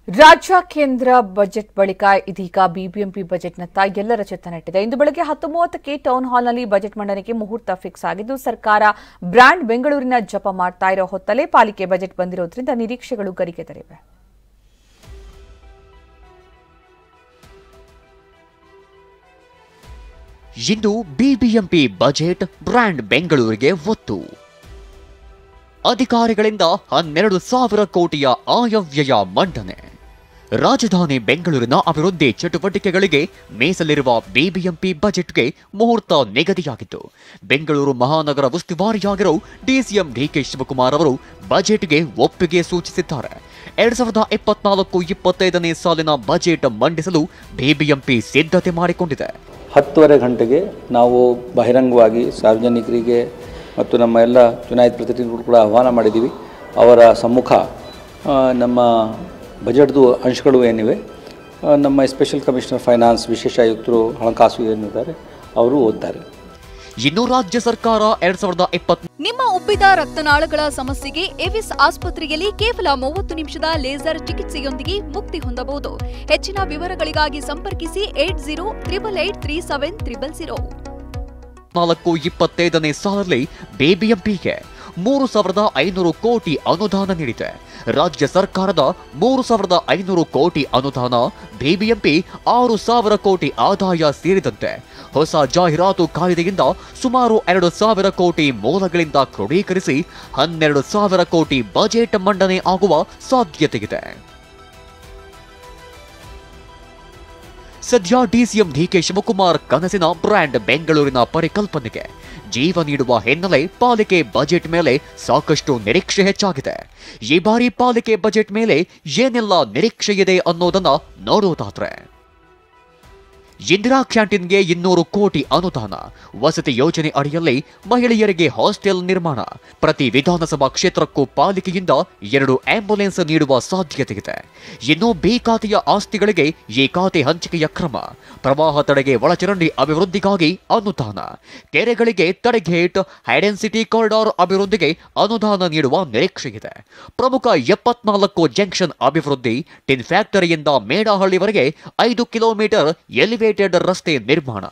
ರಾಜ್ಯ ಕೇಂದ್ರ ಬಜೆಟ್ ಬಳಿಕ ಇದೀಗ ಬಿಬಿಎಂಪಿ ಬಜೆಟ್ನತ್ತ ಎಲ್ಲರ ಚಿತ್ತ ನೆಟ್ಟಿದೆ. ಇಂದು ಬೆಳಗ್ಗೆ 10:30ಕ್ಕೆ ಟೌನ್ ಹಾಲ್ನಲ್ಲಿ ಬಜೆಟ್ ಮಂಡನೆಗೆ ಮುಹೂರ್ತ ಫಿಕ್ಸ್ ಆಗಿದ್ದು, ಸರ್ಕಾರ ಬ್ರ್ಯಾಂಡ್ ಬೆಂಗಳೂರಿನ ಜಪ ಮಾಡ್ತಾ ಇರೋ ಹೊತ್ತಲ್ಲೇ ಪಾಲಿಕೆ ಬಜೆಟ್ ಬಂದಿರೋದ್ರಿಂದ ನಿರೀಕ್ಷೆಗಳು ಗರಿಗೆದರಿವೆ. ಇಂದು ಬಿಬಿಎಂಪಿ ಬಜೆಟ್ ಬ್ರ್ಯಾಂಡ್ ಬೆಂಗಳೂರಿಗೆ ಒತ್ತು. ಅಧಿಕಾರಿಗಳಿಂದ 12,000 ಕೋಟಿಯ ಆಯವ್ಯಯ ಮಂಡನೆ. ರಾಜಧಾನಿ ಬೆಂಗಳೂರಿನ ಅಭಿವೃದ್ಧಿ ಚಟುವಟಿಕೆಗಳಿಗೆ ಮೀಸಲಿರುವ ಬಿಬಿಎಂಪಿ ಬಜೆಟ್ಗೆ ಮುಹೂರ್ತ ನಿಗದಿಯಾಗಿತ್ತು. ಬೆಂಗಳೂರು ಮಹಾನಗರ ಉಸ್ತುವಾರಿಯಾಗಿರೋ ಡಿಸಿಎಂ ಡಿಕೆ ಶಿವಕುಮಾರ್ ಅವರು ಬಜೆಟ್ಗೆ ಒಪ್ಪಿಗೆ ಸೂಚಿಸಿದ್ದಾರೆ. 2024-25ನೇ ಸಾಲಿನ ಬಜೆಟ್ ಮಂಡಿಸಲು ಬಿಬಿಎಂಪಿ ಸಿದ್ಧತೆ ಮಾಡಿಕೊಂಡಿದೆ. 10:30 ಗಂಟೆಗೆ ನಾವು ಬಹಿರಂಗವಾಗಿ ಸಾರ್ವಜನಿಕರಿಗೆ ಮತ್ತು ನಮ್ಮ ಎಲ್ಲ ಚುನಾಯಿತ ಪ್ರತಿನಿಧಿಗಳು ಕೂಡ ಆಹ್ವಾನ ಮಾಡಿದ್ದೀವಿ. ಅವರ ಸಮ್ಮುಖ ನಮ್ಮ ಬಜೆಟ್ದು ಅಂಶಗಳು ಏನಿವೆ, ನಮ್ಮ ಸ್ಪೆಷಲ್ ಕಮಿಷನರ್ ಫೈನಾನ್ಸ್, ವಿಶೇಷ ಆಯುಕ್ತರು ಹಣಕಾಸು ಏನಿದ್ದಾರೆ ಅವರು ಓದ್ತಾರೆ. ಇನ್ನು ರಾಜ್ಯ ಸರ್ಕಾರ 2020 ನಿಮ್ಮ ಉಬ್ಬಿದ ರಕ್ತನಾಳಗಳ ಸಮಸ್ಯೆಗೆ ಎವಿಸ್ ಆಸ್ಪತ್ರೆಯಲ್ಲಿ ಕೇವಲ 30 ನಿಮಿಷದ ಲೇಸರ್ ಚಿಕಿತ್ಸೆಯೊಂದಿಗೆ ಮುಕ್ತಿ ಹೊಂದಬಹುದು. ಹೆಚ್ಚಿನ ವಿವರಗಳಿಗಾಗಿ ಸಂಪರ್ಕಿಸಿ 8088837300. 2024-25ನೇ ಸಾಲಲ್ಲಿ ಬಿಬಿಎಂಪಿಗೆ 3,500 ಕೋಟಿ ಅನುದಾನ ನೀಡಿದೆ. ರಾಜ್ಯ ಸರ್ಕಾರದ 3,500 ಕೋಟಿ ಅನುದಾನ, ಬಿಬಿಎಂಪಿ 6,000 ಕೋಟಿ ಆದಾಯ ಸೇರಿದಂತೆ ಹೊಸ ಜಾಹೀರಾತು ಕಾಯ್ದೆಯಿಂದ ಸುಮಾರು 2,000 ಕೋಟಿ ಮೂಲಗಳಿಂದ ಕ್ರೋಢೀಕರಿಸಿ 12,000 ಕೋಟಿ ಬಜೆಟ್ ಮಂಡನೆ ಆಗುವ ಸಾಧ್ಯತೆಯಿದೆ. ಸದ್ಯ ಡಿಸಿಎಂ ಡಿಕೆ ಶಿವಕುಮಾರ್ ಕನಸಿನ ಬ್ರ್ಯಾಂಡ್ ಬೆಂಗಳೂರಿನ ಪರಿಕಲ್ಪನೆಗೆ ಜೀವ ನೀಡುವ ಹಿನ್ನೆಲೆ ಪಾಲಿಕೆ ಬಜೆಟ್ ಮೇಲೆ ಸಾಕಷ್ಟು ನಿರೀಕ್ಷೆ ಹೆಚ್ಚಾಗಿದೆ. ಈ ಬಾರಿ ಪಾಲಿಕೆ ಬಜೆಟ್ ಮೇಲೆ ಏನೆಲ್ಲ ನಿರೀಕ್ಷೆ ಇದೆ ಅನ್ನೋದನ್ನ ನೋಡೋದಾದ್ರೆ, ಇಂದಿರಾ ಕ್ಯಾಂಟೀನ್ಗೆ 200 ಕೋಟಿ ಅನುದಾನ, ವಸತಿ ಯೋಜನೆ ಅಡಿಯಲ್ಲಿ ಮಹಿಳೆಯರಿಗೆ ಹಾಸ್ಟೆಲ್ ನಿರ್ಮಾಣ, ಪ್ರತಿ ವಿಧಾನಸಭಾ ಕ್ಷೇತ್ರಕ್ಕೂ ಪಾಲಿಕೆಯಿಂದ 2 ಆಂಬ್ಯುಲೆನ್ಸ್ ನೀಡುವ ಸಾಧ್ಯತೆಯಿದೆ. ಇನ್ನು ಬಿ ಖಾತೆಯ ಆಸ್ತಿಗಳಿಗೆ ಈ ಖಾತೆ ಹಂಚಿಕೆಯ ಕ್ರಮ, ಪ್ರವಾಹ ತಡೆಗೆ ಒಳಚರಂಡಿ ಅಭಿವೃದ್ಧಿಗಾಗಿ ಅನುದಾನ, ಕೆರೆಗಳಿಗೆ ತಡೆಗೇಟ್, ಹೈಡೆನ್ ಸಿಟಿ ಕಾರಿಡಾರ್ ಅಭಿವೃದ್ಧಿಗೆ ಅನುದಾನ ನೀಡುವ ನಿರೀಕ್ಷೆಯಿದೆ. ಪ್ರಮುಖ 74 ಜಂಕ್ಷನ್ ಅಭಿವೃದ್ಧಿ, ಟಿನ್ ಫ್ಯಾಕ್ಟರಿಯಿಂದ ಮೇಡಹಳ್ಳಿವರೆಗೆ 5 ಕಿಲೋಮೀಟರ್ ಎಲಿವೇಟೆಡ್ ರಸ್ತೆ ನಿರ್ಮಾಣ,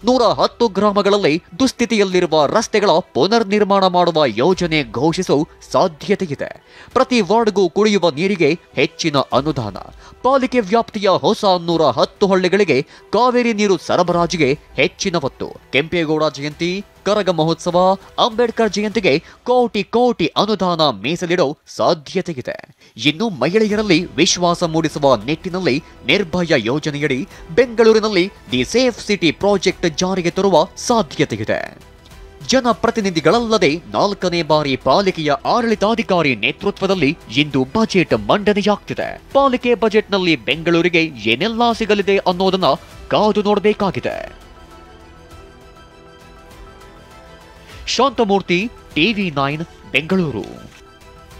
110 ಗ್ರಾಮಗಳಲ್ಲಿ ದುಸ್ಥಿತಿಯಲ್ಲಿರುವ ರಸ್ತೆಗಳ ಪುನರ್ ನಿರ್ಮಾಣ ಮಾಡುವ ಯೋಜನೆ ಘೋಷಿಸುವ ಸಾಧ್ಯತೆಯಿದೆ. ಪ್ರತಿ ವಾರ್ಡ್ಗೂ ಕುಡಿಯುವ ನೀರಿಗೆ ಹೆಚ್ಚಿನ ಅನುದಾನ, ಪಾಲಿಕೆ ವ್ಯಾಪ್ತಿಯ ಹೊಸ 110 ಹಳ್ಳಿಗಳಿಗೆ ಕಾವೇರಿ ನೀರು ಸರಬರಾಜಿಗೆ ಹೆಚ್ಚಿನ ಒತ್ತು, ಕೆಂಪೇಗೌಡ ಜಯಂತಿ, ಕರಗ ಮಹೋತ್ಸವ, ಅಂಬೇಡ್ಕರ್ ಜಯಂತಿಗೆ ಕೋಟಿ ಅನುದಾನ ಮೀಸಲಿಡೋ ಸಾಧ್ಯತೆಯಿದೆ. ಇನ್ನು ಮಹಿಳೆಯರಲ್ಲಿ ವಿಶ್ವಾಸ ಮೂಡಿಸುವ ನಿಟ್ಟಿನಲ್ಲಿ ನಿರ್ಭಯ ಯೋಜನೆಯಡಿ ಬೆಂಗಳೂರಿನಲ್ಲಿ ದಿ ಸೇಫ್ ಸಿಟಿ ಪ್ರಾಜೆಕ್ಟ್ ಜಾರಿಗೆ ತರುವ ಸಾಧ್ಯತೆಯಿದೆ. ಜನಪ್ರತಿನಿಧಿಗಳಲ್ಲದೆ 4ನೇ ಬಾರಿ ಪಾಲಿಕೆಯ ಆಡಳಿತಾಧಿಕಾರಿ ನೇತೃತ್ವದಲ್ಲಿ ಇಂದು ಬಜೆಟ್ ಮಂಡನೆಯಾಗ್ತಿದೆ. ಪಾಲಿಕೆ ಬಜೆಟ್ನಲ್ಲಿ ಬೆಂಗಳೂರಿಗೆ ಏನೆಲ್ಲಾ ಸಿಗಲಿದೆ ಅನ್ನೋದನ್ನ ಕಾದು ನೋಡಬೇಕಾಗಿದೆ. ಶಾಂತಮೂರ್ತಿ, ಟಿವಿ9 ಬೆಂಗಳೂರು.